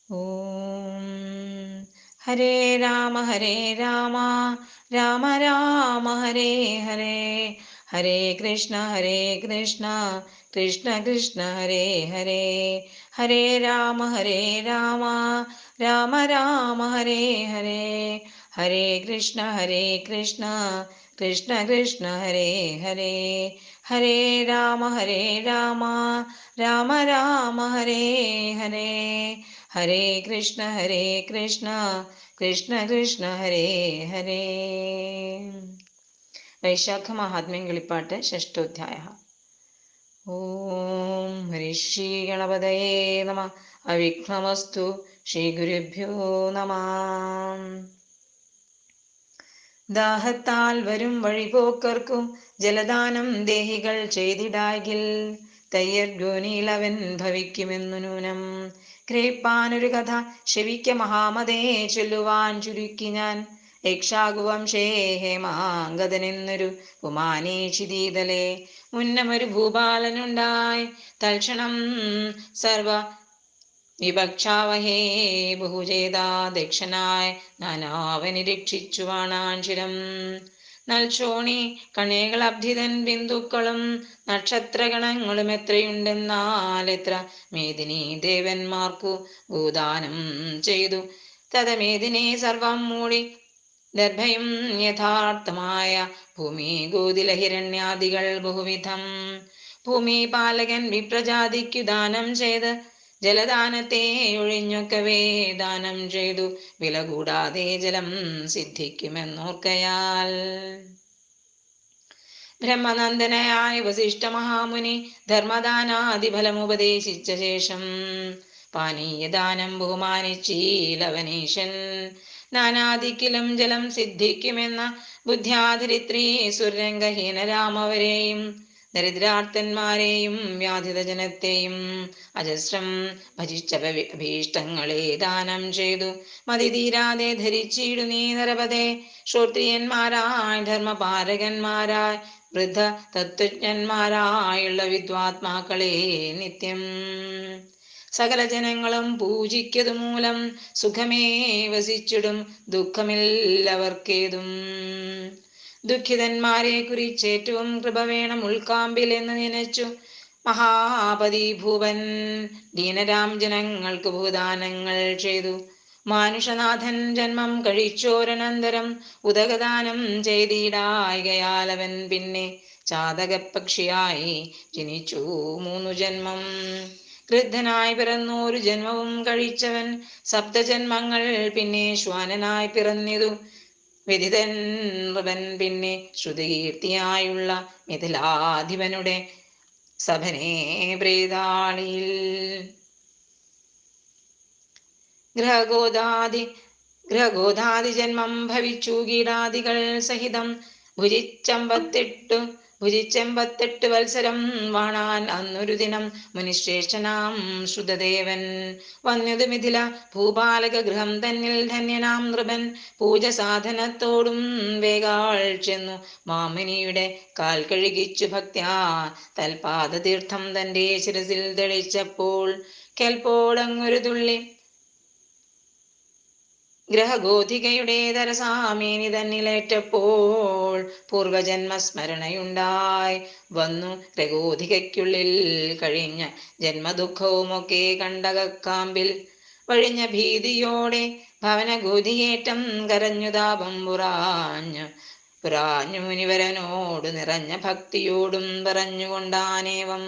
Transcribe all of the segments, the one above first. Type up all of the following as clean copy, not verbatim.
ഓം ഹരേ രാമ രാമ രാമ ഹരേ ഹരേ, ഹരേ കൃഷ്ണ കൃഷ്ണ കൃഷ്ണ ഹരേ ഹരേ, ഹരേ രാമ രാമ രാമ ഹരേ ഹരേ, ഹരേ കൃഷ്ണ കൃഷ്ണ കൃഷ്ണ ഹരേ ഹരേ, ഹരേ രാമ രാമ ഹരേ ഹരേ, ഹരേ കൃഷ്ണ കൃഷ്ണ ഹരേ ഹരേ. വൈശാഖ മഹാത്മ്യം കിളിപ്പാട്ട് ഷഷ്ടോധ്യായ. ഓം ഹരിശ്രീ ഗണപതയേ നമ. അവിഘ്നമസ്തു. ശ്രീ ഗുരുഭ്യോ നമ. ദാഹത്താൽ വരും വഴിപോക്കർക്കും ജലദാനം ദേഹികൾ ചെയ്തിടാകിൽ തയ്യർഗോനിയിലവൻ ഭവിക്കുമെന്നു നൂനം. ഗ്രഹിപ്പാനൊരു കഥ ശവിക്ക മഹാമതേ, ചൊല്ലുവാൻ ചുരുക്കി ഞാൻ. രക്ഷാകുവംശേ ഹേമാങ്കദനെന്നൊരു പുമാനീക്ഷിതീതലേ മുന്നമൊരു ഭൂപാലനുണ്ടായി. തൽക്ഷണം സർവ വിപക്ഷാവഹേ ബഹുചേതാ ദക്ഷനായി നാനാവനി രക്ഷിച്ചു വാണാഞ്ചിരം. നൽശോണി കണേകളബ്ധിതൻ ബിന്ദുക്കളും നക്ഷത്രഗണങ്ങളും എത്രയുണ്ടെന്നാൽ എത്ര മേദിനി ദേവന്മാർക്കു ഭൂദാനം ചെയ്തു. തഥമേദിനെ സർവം മൂടി ദർഭയും യഥാർത്ഥമായ ഭൂമി ഗോതിലഹിരണ്യാദികൾ ബഹുവിധം. ഭൂമി പാലകൻ വിപ്രജാതിക്കു ദാനം ചെയ്ത് ജലദാനത്തെ ഒഴിഞ്ഞൊക്കവേ ദാനം ചെയ്തു. വില കൂടാതെ ജലം സിദ്ധിക്കുമെന്നോർക്കയാൽ ബ്രഹ്മനന്ദനായ വസിഷ്ഠ മഹാമുനി ധർമ്മദാനാദിഫലമുപദേശിച്ച ശേഷം പാനീയദാനം ബഹുമാനിച്ചീലവനീശൻ. നാനാദിക്കിലും ജലം സിദ്ധിക്കുമെന്ന ബുദ്ധ്യാധരിത്രീ സുരംഗഹീനരാമവരെയും ദരിദ്രാർത്ഥന്മാരെയും വ്യാധിത ജനത്തെയും അജസ്രം ഭജിച്ച അഭീഷ്ടങ്ങളെ ദാനം ചെയ്തു. മതി തീരാതെ ധരിച്ചിടു നീ നരപതേ, ശ്രോത്രിയന്മാരായി ധർമ്മപാലകന്മാരായി വൃദ്ധ തത്വജ്ഞന്മാരായുള്ള വിദ്വാത്മാക്കളെ നിത്യം. സകല ജനങ്ങളും പൂജിക്കതു മൂലം സുഖമേ വസിച്ചിടും, ദുഃഖമില്ലവർക്കേതും. ദുഃഖിതന്മാരെ കുറിച്ചേറ്റവും കൃപ വേണം ഉൾക്കാമ്പിൽ എന്ന് നനച്ചു മഹാപതി ഭൂപൻ ദീനരാം ജനങ്ങൾക്ക് ഭൂദാനങ്ങൾ ചെയ്തു. മാനുഷനാഥൻ ജന്മം കഴിച്ചോരനന്തരം ഉദകദാനം ചെയ്തിടായകയാലവൻ പിന്നെ ചാതകപക്ഷിയായി ജനിച്ചു 3 ജന്മം. ക്രുദ്ധനായി പിറന്നോരു ജന്മവും കഴിച്ചവൻ സപ്തജന്മങ്ങൾ പിന്നെ ശ്വാനനായി പിറന്നിതു. വിദിതൻ നൃപൻ പിന്നെ ശ്രുതകീർത്തിയായുള്ള മിഥിലാധിപനുടെ സഭനെ പ്രീതാളിയിൽ ഗ്രഹഗോധാദി ജന്മം ഭവിച്ചു കീടാദികൾ സഹിതം. ഭുജിച്ചെമ്പത്തെട്ട് വത്സരം വാണാൻ അന്നൊരു ദിനം മുനിശ്രേഷ്ഠനാം ശ്രുതദേവൻ. വന്നതു മിഥില ഭൂപാലക ഗൃഹം തന്നിൽ ധന്യനാം നൃപൻ പൂജ സാധനത്തോടും വേഗാൾ ചെന്നു മാമുനിയുടെ കാൽ കഴുകിച്ചു ഭക്ത്യാ തൽപാദതീർത്ഥം തന്റെ ശിരസിൽ തെളിച്ചപ്പോൾ കെൽപ്പോടങ്ങൊരു തുള്ളി ഗ്രഹഗോധികയുടെ തരസാമേനി തന്നിലേറ്റപ്പോൾ പൂർവജന്മസ്മരണയുണ്ടായി വന്നു. ഗ്രഹഗോധികയ്ക്കുള്ളിൽ കഴിഞ്ഞ ജന്മദുഃഖവുമൊക്കെ കണ്ടകക്കാമ്പിൽ വഴിഞ്ഞ ഭീതിയോടെ ഭവനഗോധിയേറ്റം കരഞ്ഞു താപം പുറാഞ്ഞു മുനിവരനോട് നിറഞ്ഞ ഭക്തിയോടും പറഞ്ഞുകൊണ്ടാനേവം.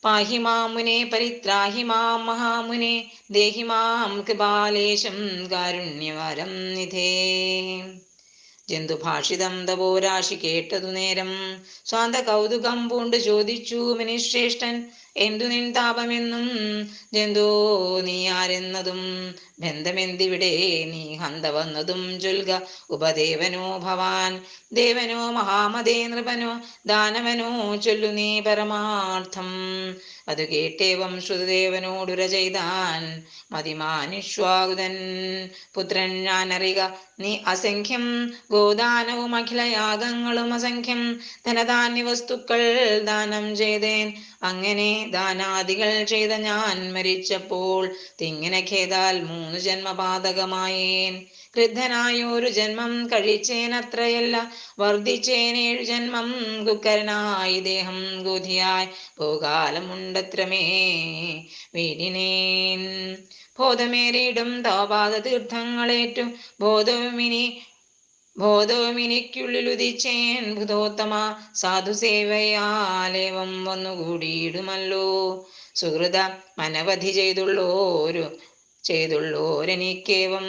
പാഹി മാം മുനെ പരിത്രാഹി മാം മഹാമുനെ, ദേഹി മാം കൃപാലേശം കാരുണ്യവരം നിധേ. ജന്തുഭാഷിതം തപോരാശി കേട്ടതു നേരം സ്വാന്ത കൗതുകം പൂണ്ട് ചോദിച്ചു മുനിശ്രേഷ്ഠൻ, എന്തു നിൻ താപമെന്നും ജന്തോ നീ ആരെന്നതും ബന്ധമെന്തിവിടെ നീ ഹന്ത വന്നതും ചൊൽക. ഉപദേവനോ ഭവാൻ, ദേവനോ മഹാമതേ, നൃപനോ ദാനവനോ ചൊല്ലു നീ പരമാർത്ഥം. അത് കേട്ടേവം ശ്രുതദേവനോടുര ചെയ്താൻ മതിമാനുഷ്വാകുതൻ. പുത്രൻ ഞാനറിക നീ അസംഖ്യം ഗോദാനവും അഖിലയാഗങ്ങളും അസംഖ്യം ധനധാന്യ വസ്തുക്കൾ ദാനം ചെയ്തേൻ. അങ്ങനെ ദാനാദികൾ ചെയ്ത ഞാൻ മരിച്ചപ്പോൾ തിങ്ങിനെ ഖേദാൽ 3 ജന്മപാതകമായേൻ. ക്രുദ്ധനായൊരു ജന്മം കഴിച്ചേനത്രയല്ല, വർദ്ധിച്ചേൻ 7 ജന്മം കുക്കരനായി ദേഹം ഗോധിയായി ഭോഗാലമുണ്ടത്രമേ വീടിനേൻ. ബോധമേറിയിടും തവപാദ തീർത്ഥങ്ങളേറ്റു ബോധവുമിനിക്കുള്ളിലുദിച്ചേൻ ഭൂതോത്തമ. സാധുസേവയാലേവം വന്നുകൂടിയിടുമല്ലോ. സുഹൃത മനവധി ചെയ്തുള്ളോരെനിക്കേവം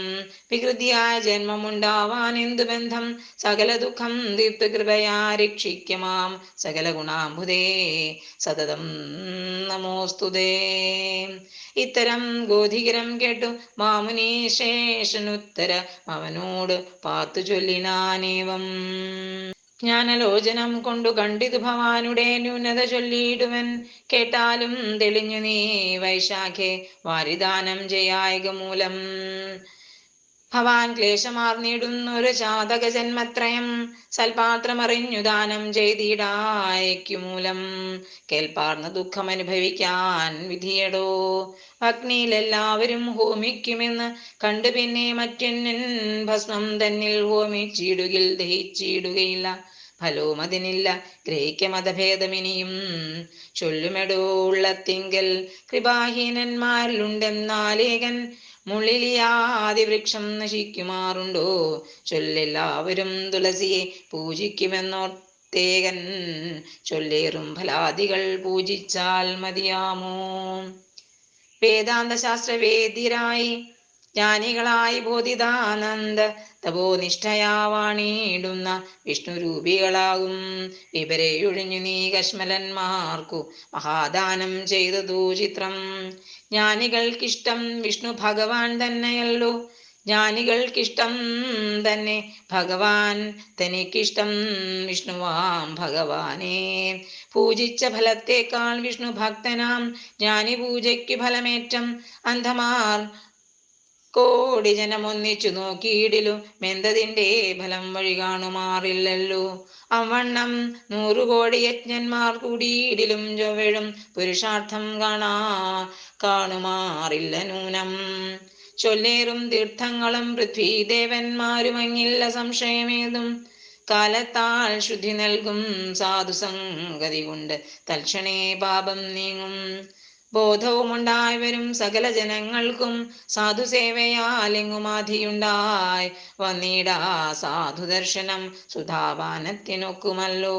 വികൃതിയായ ജന്മമുണ്ടാവാൻ എന്തു ബന്ധം? സകല ദുഃഖം തീർത്തു കൃപയാ രക്ഷിക്കമാം സകല ഗുണാംബുദേ സതതം നമോസ്തുതേ. ഇത്തരം ഗോധികരം കേട്ടു മാമുനി ശേഷനുത്തര അവനോട് പാർത്തു ചൊല്ലിനാനേവം. ജ്ഞാനലോചനം കൊണ്ടു കണ്ടിതു ഭവാനുടെ ന്യൂനത ചൊല്ലിയിടുവൻ. കേട്ടാലും തെളിഞ്ഞു നീ വൈശാഖേ വാരിദാനം ചെയ്യായക മൂലം. ഭവാൻ ക്ലേശമാർന്നിടുന്നൊരു ജാതക ജന്മത്രയം സൽപാത്രമറിഞ്ഞു ദാനം ചെയ്തിടായയ്ക്കു മൂലം. കേൾപ്പാർന്ന ദുഃഖമനുഭവിക്കാൻ വിധിയടോ. അഗ്നിയിലെല്ലാവരും ഹോമിക്കുമെന്ന് കണ്ടു പിന്നെ മറ്റെന്നിൻ ഭസ്മം തന്നിൽ ഹോമിച്ചിടുകിൽ ദഹിച്ചിടുകയില്ല. ഫലവും അതിനില്ല ഗ്രഹിക്ക മതഭേദമിനിയും ചൊല്ലുമെടോ ഉള്ളത്തിങ്കൽ. കൃപാഹീനന്മാരിലുണ്ടെന്നാലേകൻ മുള്ളിലിയാതി വൃക്ഷം നശിക്കുമാറുണ്ടോ. ചൊല്ലെല്ലാവരും തുളസിയെ പൂജിക്കുമെന്നോർത്തേകൻ ചൊല്ലേറും ഫലാദികൾ പൂജിച്ചാൽ മതിയാമോ. വേദാന്ത ശാസ്ത്രവേദ്യരായി ജ്ഞാനികളായി ബോധിതാനന്ദ തപോനിഷ്ഠയാവാണിടുന്ന വിഷ്ണുരൂപികളാകും വിവരെയൊഴിഞ്ഞു നീ കശ്മലന്മാർക്കു മഹാദാനം ചെയ്തതു ചിത്രം. ജ്ഞാനികൾക്കിഷ്ടം വിഷ്ണു ഭഗവാൻ തന്നെയല്ലോ. ജ്ഞാനികൾക്കിഷ്ടം തന്നെ ഭഗവാൻ, തനിക്കിഷ്ടം വിഷ്ണുവാം ഭഗവാനെ. പൂജിച്ച ഫലത്തേക്കാൾ വിഷ്ണു ഭക്തനാം ജ്ഞാനി പൂജയ്ക്ക് ഫലമേറ്റം. അന്ധമാർ കോടി ജനമൊന്നിച്ചു നോക്കിയിടിലും മെന്തതിൻ്റെ ഫലം വഴി കാണുമാറില്ലല്ലോ. അവണ്ണം 100 കോടി യജ്ഞന്മാർ കൂടിയിടിലും ചൊവ്വഴും പുരുഷാർത്ഥം കാണുമാറില്ല നൂനം. ചൊല്ലേറും തീർത്ഥങ്ങളും പൃഥ്വീദേവന്മാരുമങ്ങില്ല സംശയമേതും. കാലത്താൽ ശുദ്ധി നൽകും സാധുസംഗതി കൊണ്ട് തൽക്ഷണേ പാപം നീങ്ങും. ബോധവുമുണ്ടായവരും സകല ജനങ്ങൾക്കും സാധുസേവയാലെങ്ങുമാധിയുണ്ടായി വന്നിടാ സാധുദർശനം സുധാപാനത്തിനൊക്കുമല്ലോ.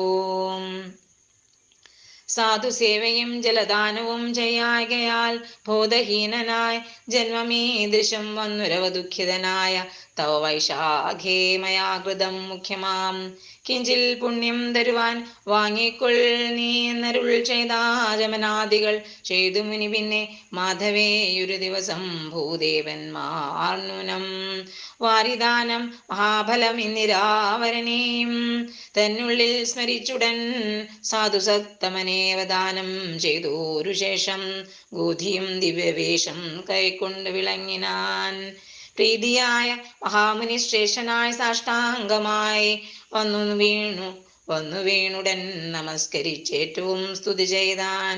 സാധുസേവയും ജലദാനവും ചെയ്യായകയാൽ ബോധഹീനനായി ജന്മമീദൃശം വന്നുരവ ദുഃഖിതനായ തവ വൈശാഖേ മയാകൃതം മുഖ്യമാം. കിഞ്ചിൽ പുണ്യം തരുവാൻ വാങ്ങിക്കൊൾ നീ എന്നരുൾ ചെയ്താചമനാദികൾ ചെയ്തു മുനി. പിന്നെ മാധവേയൊരു ദിവസം ഭൂദേവന്മാർ നൂനം വാരിദാനം മഹാഫലം ഇന്നിരാവരനെയും തന്നുള്ളിൽ സ്മരിച്ചുടൻ സാധുസത്തമനേവദാനം ചെയ്തോരു ശേഷം ഗോധിയും ദിവ്യവേഷം കൈക്കൊണ്ട് വിളങ്ങിനാൻ. പ്രീതിയായ മഹാമുനി ശ്രേഷ്ഠനായി സാഷ്ടാംഗമായി വന്നു വീണുടൻ നമസ്കരിച്ചേറ്റവും സ്തുതി ചെയ്താൻ.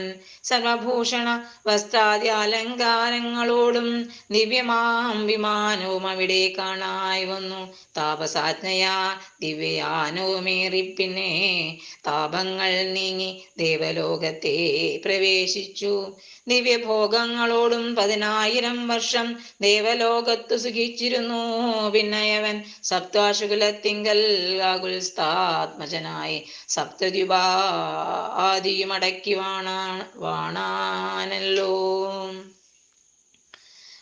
സർവഭൂഷണ വസ്ത്രാദി അലങ്കാരങ്ങളോടും ദിവ്യമാം വിമാനവും അവിടെ കാണായി വന്നു. താപസാജ്ഞയാ ദിവ്യയാനവുമേറി പിന്നെ താപങ്ങൾ നീങ്ങി ദേവലോകത്തെ പ്രവേശിച്ചു. ദിവ്യഭോഗങ്ങളോടും 10,000 വർഷം ദേവലോകത്തു സുഖിച്ചിരുന്നു. പിന്നയവൻ സപ്താശുകുലത്തിങ്കൽ ആകുൽസ്ഥാത്മജനായി സപ്തദ്വീപാദിയുമടക്കി വാണാനല്ലോ.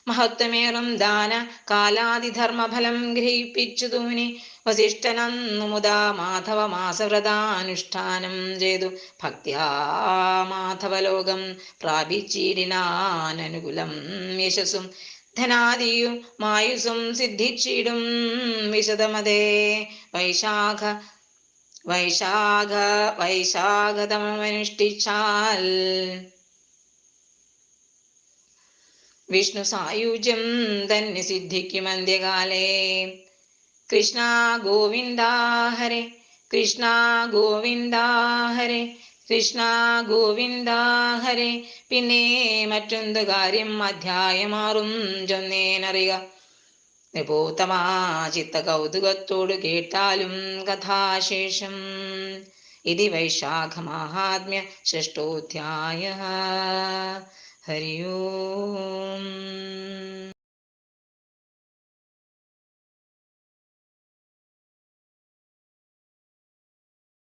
മഹത്വമേറും ദാന കാലാതിധർമ്മഫലം ഗ്രഹിപ്പിച്ചു തൂനി വസിഷ്ഠനന്നു മുതാ മാധവ മാസവ്രതാനുഷ്ഠാനം ചെയ്തു ഭക്ത്യാ മാധവലോകം പ്രാപിച്ചിടിനാനനുകുലം യശസ്സും ധനാദിയും മായുസും സിദ്ധിച്ചിടും വിശദമതേ. വൈശാഖതമനുഷ്ഠിച്ചാൽ വിഷ്ണു സായുജ്യം തന്നെ സിദ്ധിക്കും അന്ത്യകാലേ. കൃഷ്ണ ഗോവിന്ദ ഹരേ കൃഷ്ണ ഗോവിന്ദ ഹരേ കൃഷ്ണ ഗോവിന്ദ ഹരേ. പിന്നെ മറ്റൊന്ത് കാര്യം അധ്യായമാറും ചൊന്നേനറിക. നിപോത്തമാ ചിത്ത കൗതുകത്തോടു കേട്ടാലും കഥാശേഷം. ഇതി വൈശാഖമാഹാത്മ്യ ഷഷ്ടോധ്യായ. ഹരി ഓം.